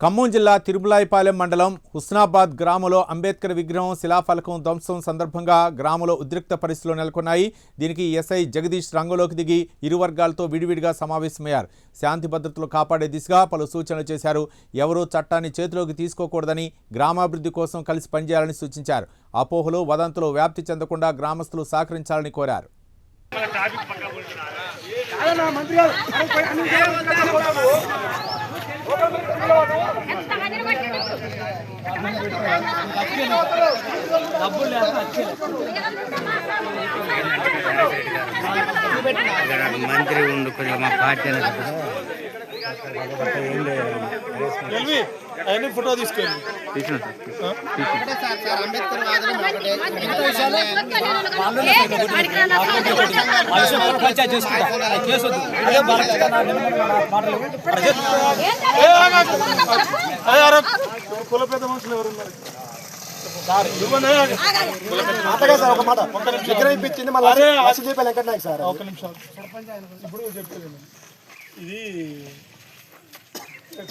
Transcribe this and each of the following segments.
ఖమ్మం జిల్లా తిరుమలాయపాలెం మండలం హుస్నాబాద్ గ్రామంలో అంబేద్కర్ విగ్రహం శిలాఫలకం ధ్వంసం సందర్భంగా గ్రామంలో ఉద్రిక్త పరిస్థితులు నెలకొన్నాయి. దీనికి ఎస్ఐ జగదీష్ రంగంలోకి దిగి ఇరు వర్గాలతో విడివిడిగా సమావేశమయ్యారు. శాంతి భద్రతలు కాపాడే దిశగా పలు సూచనలు చేశారు. ఎవరూ చట్టాన్ని చేతిలోకి తీసుకోకూడదని, గ్రామాభివృద్ధి కోసం కలిసి పనిచేయాలని సూచించారు. అపోహలు, వదంతులు వ్యాప్తి చెందకుండా గ్రామస్తులు సహకరించాలని కోరారు. మంత్రి ఉండు మా పార్టీ ఫోటో తీసుకెళ్ళి కుల పెద్ద మనుషులు ఎవరున్నారు సార్? ఒక మాట ఇప్పించింది సార్. ఒక నిమిషం ఇప్పుడు చెప్పేది ఇది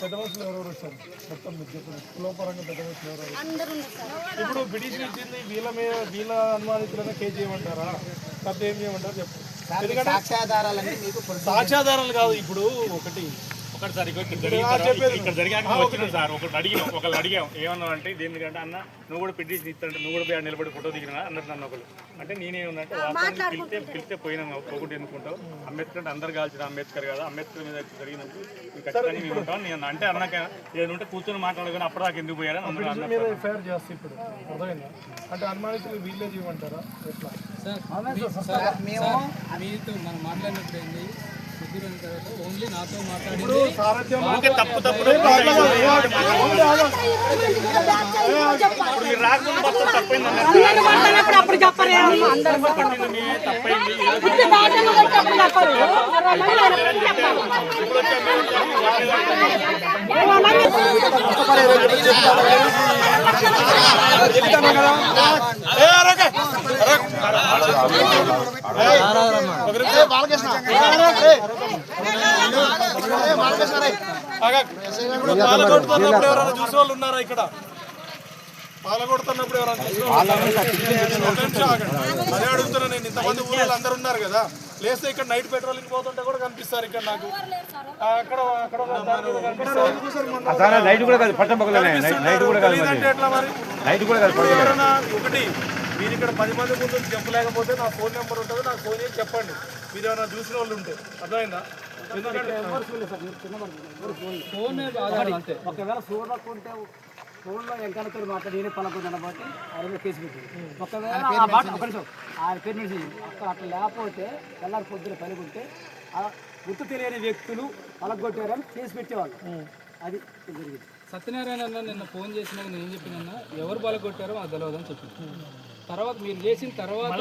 పెద్ద మనుషులు ఎవరెవరు వచ్చారు మొత్తం కులపరంగా పెద్ద మనుషులు ఎవరెవరు? ఇప్పుడు బ్రిటిష్ ఇచ్చింది వీళ్ళ అనుమానితులనే కేసు చేయమంటారా, పెద్ద ఏం చేయమంటారు చెప్పు. ఎందుకంటే సాక్ష్యాధారాలు కాదు. ఇప్పుడు ఒకటి సార్ ఇక్కడ జరిగాక వచ్చినాం సార్. ఒకళ్ళు అడిగాం ఏమన్నా అంటే దేనికంటే అన్న నువ్వు కూడా పిటిషన్ ఇస్తానంటే నువ్వు కూడా పోయి నిలబడి ఫోటో దిగినా అన్నట్టు నన్ను ఒకళ్ళు అంటే నేనేమన్నంటే వాస్తవానికి పిలిస్తే పోయినా పోకుండా ఎందుకుంటావు, అంబేద్కర్ అంటే అందరు కాల్చిన అంబేద్కర్ కదా, అంబేద్కర్ మీద జరిగినప్పుడు ఖచ్చితంగా మేము ఉంటాం నేను అంటే అన్నాక ఏదంటే కూర్చొని మాట్లాడుకుని అప్పటిదాకా ఎందుకు పోయారని ఎఫ్ఐఆర్ చేస్తే ఇప్పుడు అర్థమైందా? అంటే అనుమానితులు వీళ్ళే చేయమంటారా ఎట్లా? మీతో మనం మాట్లాడినప్పుడు ఏంటి ఓన్లీ నాతో మాట్లాడి పాలకొడుతున్నప్పుడు ఎవరైనా చూసే వాళ్ళు ఉన్నారా? ఇక్కడ పాలకొడుతున్నప్పుడు ఎవరైనా అదే అడుగుతున్నా నేను. ఇంతమంది ఊళ్ళో అందరు ఉన్నారు కదా, లేస్తే ఇక్కడ నైట్ పెట్రోలింగ్ పోతుంటే కూడా కనిపిస్తారు ఇక్కడ నాకు. ఒకటి మీరు ఇక్కడ 10 మంది ముందు చెప్పలేకపోతే నా ఫోన్ నెంబర్ ఉంటుంది, నాకు ఫోన్ చేసి చెప్పండి మీరు ఏమైనా చూసిన వాళ్ళు ఉంటే. అర్థమైందా? ఎందుకంటే ఒకవేళ చూడకుంటే ఫోన్లో ఎంకనతో మాట్లాడి నేనే పలకొందని బట్టి ఆయన కేసు పెట్టింది. ఒకవేళ ఆయన పేరు నుంచి అక్కడ అట్లా లేకపోతే ఎల్లారి పొద్దున పలుకుంటే గుర్తు తెలియని వ్యక్తులు పలగొట్టారని కేసు పెట్టేవాళ్ళు. అది జరిగింది. సత్యనారాయణ అన్న నిన్న ఫోన్ చేసినాక నేను ఏం చెప్పినా ఎవరు పలగొట్టారో అది తెలియదని చెప్పింది. తర్వాత మీరు చేసిన తర్వాత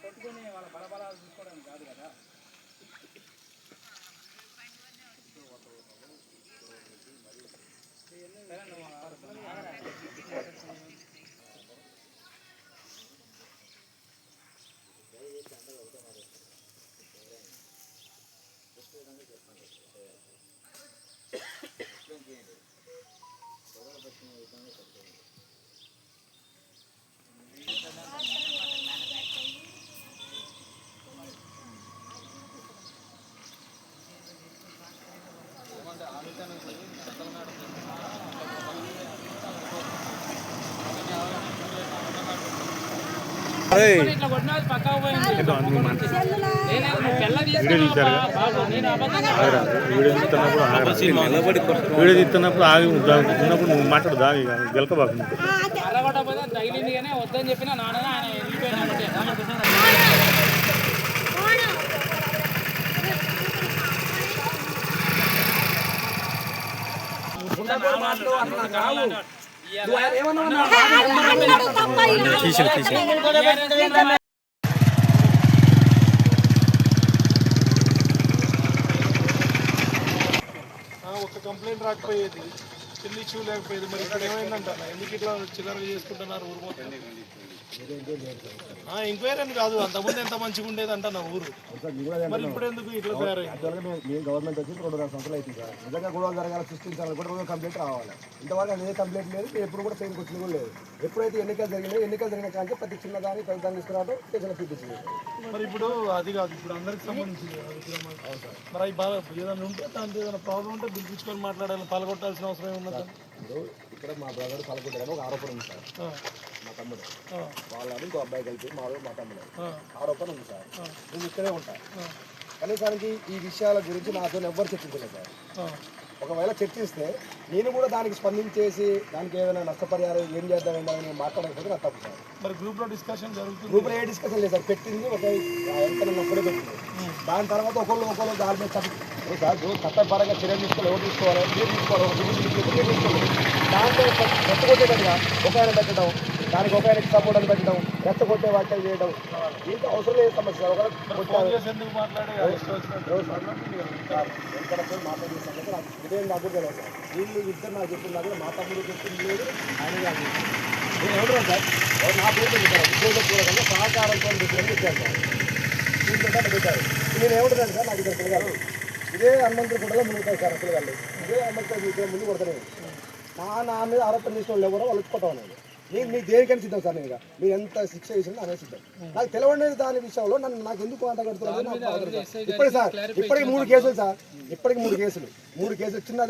కొట్టుకుని వాళ్ళ బలబలాలు చూసుకోవడానికి కాదు కదా. వీడియో తీస్తున్నప్పుడు ఆగి ఉన్నప్పుడు నువ్వు మాట్లాడు దాగి గెలకబాకు తగిలిందిగానే వద్దని చెప్పిన నాన్న ఆయన వెళ్ళిపోయినా. కంప్లైంట్ రాకపోయేది, చిన్న ఇష్యూ లేకపోయేది. మరి ఇక్కడ ఏమైందంట, ఎందుకు ఇట్లా చిల్లరగా చేసుకుంటున్నారు ఊరు మొత్తం? ఎంక్వైరీ అని కాదు, అంతకుముందు ఎంత మంచిగా ఉండేది అంట నా ఊరు, మరి ఇప్పుడు ఎందుకు ఇట్లా తయారైంది? మేము గవర్నమెంట్ వచ్చి 2.5 సంవత్సరాలు అవుతుంది సార్. నిజంగా గొడవలు జరగాలి, సృష్టించాలి కూడా కంప్లైంట్ రావాలి. ఇంతవరకు ఏ కంప్లైంట్ లేదు, ఎప్పుడు కూడా పేరుకి వచ్చింది కూడా లేదు. ఎప్పుడైతే ఎన్నికలు జరిగిన కానీ ప్రతి చిన్నదాన్ని పెద్దదాన్ని తీసుకురావడం స్టేషన్లో చూపించింది. మరి ఇప్పుడు అది కాదు, ఇప్పుడు అందరికి సంబంధించింది మరి అవి బాగా ఏదైనా ఉంటే దాంట్లో ఏదైనా ప్రాబ్లం ఉంటే పిలిపించుకొని మాట్లాడాలి, పాల్గొట్టాల్సిన అవసరం ఏమున్నది? ఇప్పుడు ఇక్కడ మా బ్రదర్ పాల్గొంటారని ఒక ఆరోపణ ఉంది సార్. మా తమ్ముడు వాళ్ళని ఇంకో అబ్బాయి కలిపి మా తమ్ముడు ఆరోపణ ఉంది సార్. నేను ఇక్కడే ఉంటా. కనీసానికి ఈ విషయాల గురించి నాతో ఎవ్వరు చర్చించలేదు సార్. ఒకవేళ చర్చిస్తే నేను కూడా దానికి స్పందించేసి దానికి ఏదైనా నష్టపరిహారం ఏం చేద్దాం అని మాట్లాడకపోతే నాకు తప్పు సార్. మరి గ్రూప్లో డిస్కషన్ జరుగుతుంది. గ్రూప్లో ఏ డిస్కషన్ లేదు సార్. పెట్టింది ఒక ఎంత ఒక్కడే పెట్టింది. దాని తర్వాత ఒకళ్ళు దాని మీద సార్ చట్టపరంగా చర్యలు తీసుకోవాలి. ఎవరు తీసుకోవాలి? మీరు తీసుకోవాలి. మీరు తీసుకోవాలి. దాంట్లో రెచ్చగొట్టేటట్టుగా ఒక ఆయన పెట్టడం, దానికి ఒక ఆయనకి సపోర్ట్ అని పెట్టడం, రెచ్చగొట్టే వ్యాఖ్యలు చేయడం, ఇంకా అవసరం లేదు సమస్య. ఎందుకు మాట్లాడే ఇదేం నాకు తెలియదు సార్. వీళ్ళు ఇద్దరు నాకు చెప్తున్నా కూడా మా తమ్ముడు చెప్తుంది లేదు, ఆయన కాదు. నేను ఎవరు సార్ నా పేరు పెట్టారు ఉద్యోగపూర్వకంగా సహకారంతో పెట్టాను సార్. తీసుకుంటే పెట్టారు. నేను ఏమంటున్నాను సార్, నాకు ఇక్కడ పిల్లగారు ఇదే హనుమంతుడి కూడా ముందుతాయి సార్. పిల్లగాళ్ళు ఇదే హనుమంతుడి ముందు కొడతాను. నా మీద ఆరోపణ చేసిన వాళ్ళు కూడా వాళ్ళు వచ్చుకోవటం అనేది మీకు దేనికైనా సిద్ధం సార్. నేను మీరు ఎంత శిక్ష చేసినా అనే సిద్ధం. నాకు తెలియలేదు దాని విషయంలో నాకు ఎందుకు అంత కడుతున్నారు. ఇప్పటికి సార్ ఇప్పటికి 3 కేసులు సార్. ఇప్పటికి 3 కేసులు చిన్న